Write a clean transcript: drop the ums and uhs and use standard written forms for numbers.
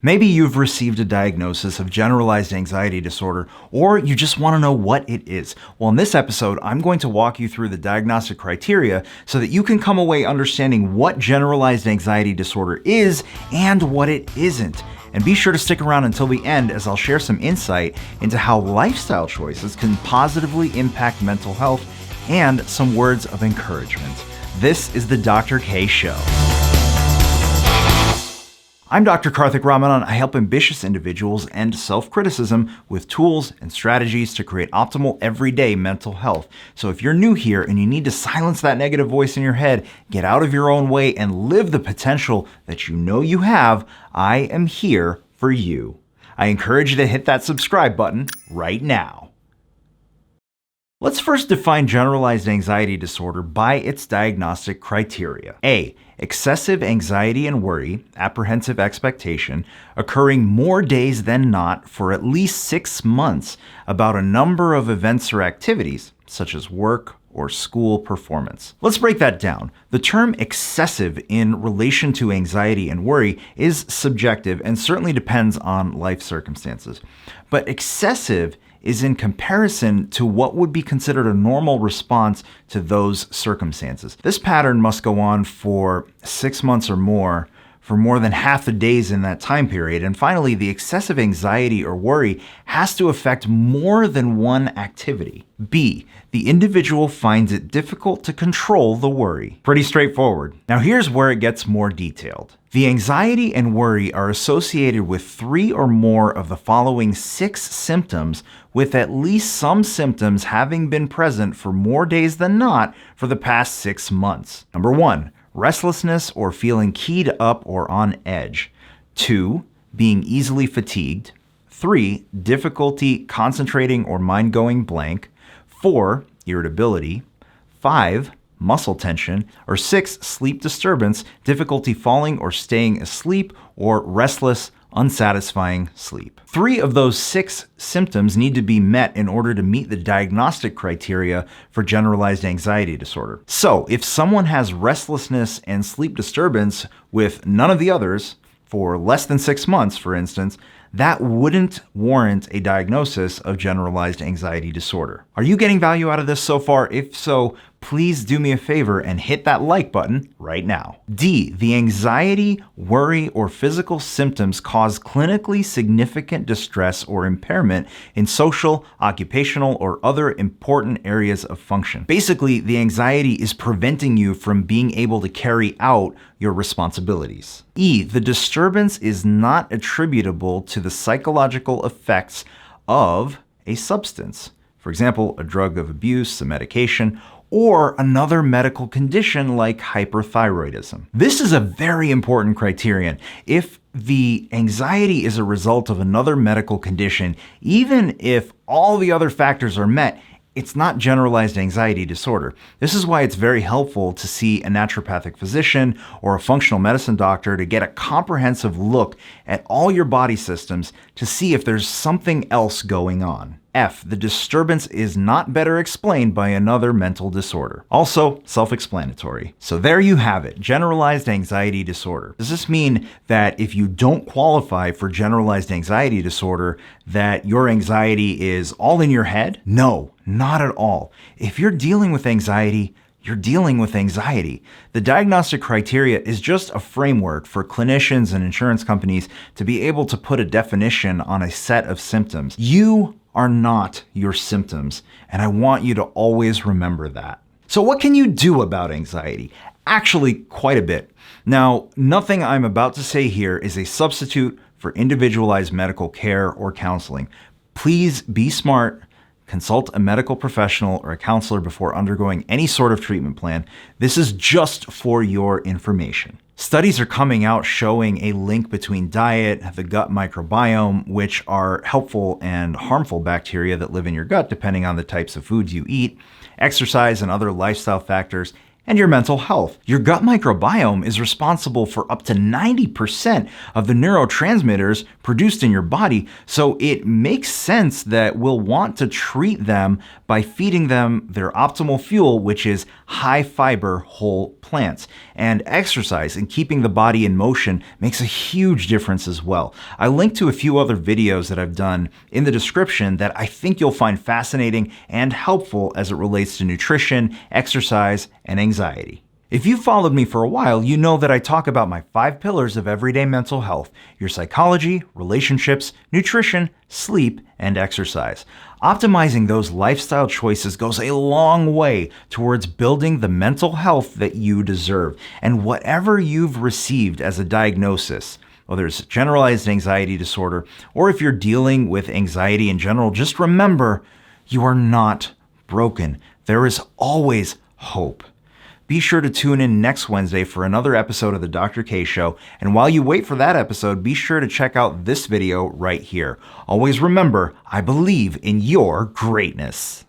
Maybe you've received a diagnosis of generalized anxiety disorder, or you just want to know what it is. Well, in this episode, I'm going to walk you through the diagnostic criteria so that you can come away understanding what generalized anxiety disorder is and what it isn't. And be sure to stick around until the end as I'll share some insight into how lifestyle choices can positively impact mental health and some words of encouragement. This is the Dr. K Show. I'm Dr. Karthik Ramanan. I help ambitious individuals end self-criticism with tools and strategies to create optimal everyday mental health. So if you're new here and you need to silence that negative voice in your head, get out of your own way, and live the potential that you know you have, I am here for you. I encourage you to hit that subscribe button right now. Let's first define generalized anxiety disorder by its diagnostic criteria. A. Excessive anxiety and worry, apprehensive expectation, occurring more days than not for at least 6 months about a number of events or activities, such as work or school performance. Let's break that down. The term excessive in relation to anxiety and worry is subjective and certainly depends on life circumstances. But excessive is in comparison to what would be considered a normal response to those circumstances. This pattern must go on for 6 months or more, for more than half the days in that time period. And finally, the excessive anxiety or worry has to affect more than one activity. B, the individual finds it difficult to control the worry. Pretty straightforward. Now here's where it gets more detailed. The anxiety and worry are associated with 3 or more of the following 6 symptoms, with at least some symptoms having been present for more days than not for the past 6 months. Number 1, restlessness or feeling keyed up or on edge. 2, being easily fatigued. 3, difficulty concentrating or mind going blank. 4, irritability. 5, muscle tension. Or 6, sleep disturbance, difficulty falling or staying asleep, or restless, unsatisfying sleep. 3 of those 6 symptoms need to be met in order to meet the diagnostic criteria for generalized anxiety disorder. So if someone has restlessness and sleep disturbance with none of the others for less than 6 months, for instance, that wouldn't warrant a diagnosis of generalized anxiety disorder. Are you getting value out of this so far? If so, please do me a favor and hit that like button right now. D, the anxiety, worry, or physical symptoms cause clinically significant distress or impairment in social, occupational, or other important areas of function. Basically, the anxiety is preventing you from being able to carry out your responsibilities. E, the disturbance is not attributable to the psychological effects of a substance. For example, a drug of abuse, a medication, or another medical condition like hyperthyroidism. This is a very important criterion. If the anxiety is a result of another medical condition, even if all the other factors are met, it's not generalized anxiety disorder. This is why it's very helpful to see a naturopathic physician or a functional medicine doctor to get a comprehensive look at all your body systems to see if there's something else going on. F, the disturbance is not better explained by another mental disorder. Also self-explanatory. So there you have it, generalized anxiety disorder. Does this mean that if you don't qualify for generalized anxiety disorder, that your anxiety is all in your head? No, not at all. If you're dealing with anxiety, you're dealing with anxiety. The diagnostic criteria is just a framework for clinicians and insurance companies to be able to put a definition on a set of symptoms. You are not your symptoms, and I want you to always remember that. So what can you do about anxiety? Actually, quite a bit. Now, nothing I'm about to say here is a substitute for individualized medical care or counseling. Please be smart. Consult a medical professional or a counselor before undergoing any sort of treatment plan. This is just for your information. Studies are coming out showing a link between diet, the gut microbiome, which are helpful and harmful bacteria that live in your gut depending on the types of foods you eat, exercise and other lifestyle factors, and your mental health. Your gut microbiome is responsible for up to 90% of the neurotransmitters produced in your body, so it makes sense that we'll want to treat them by feeding them their optimal fuel, which is high fiber whole plants. And exercise and keeping the body in motion makes a huge difference as well. I linked to a few other videos that I've done in the description that I think you'll find fascinating and helpful as it relates to nutrition, exercise, and anxiety. If you've followed me for a while, you know that I talk about my 5 pillars of everyday mental health: your psychology, relationships, nutrition, sleep, and exercise. Optimizing those lifestyle choices goes a long way towards building the mental health that you deserve. And whatever you've received as a diagnosis, whether it's generalized anxiety disorder, or if you're dealing with anxiety in general, just remember, you are not broken. There is always hope. Be sure to tune in next Wednesday for another episode of the Dr. K Show. And while you wait for that episode, be sure to check out this video right here. Always remember, I believe in your greatness.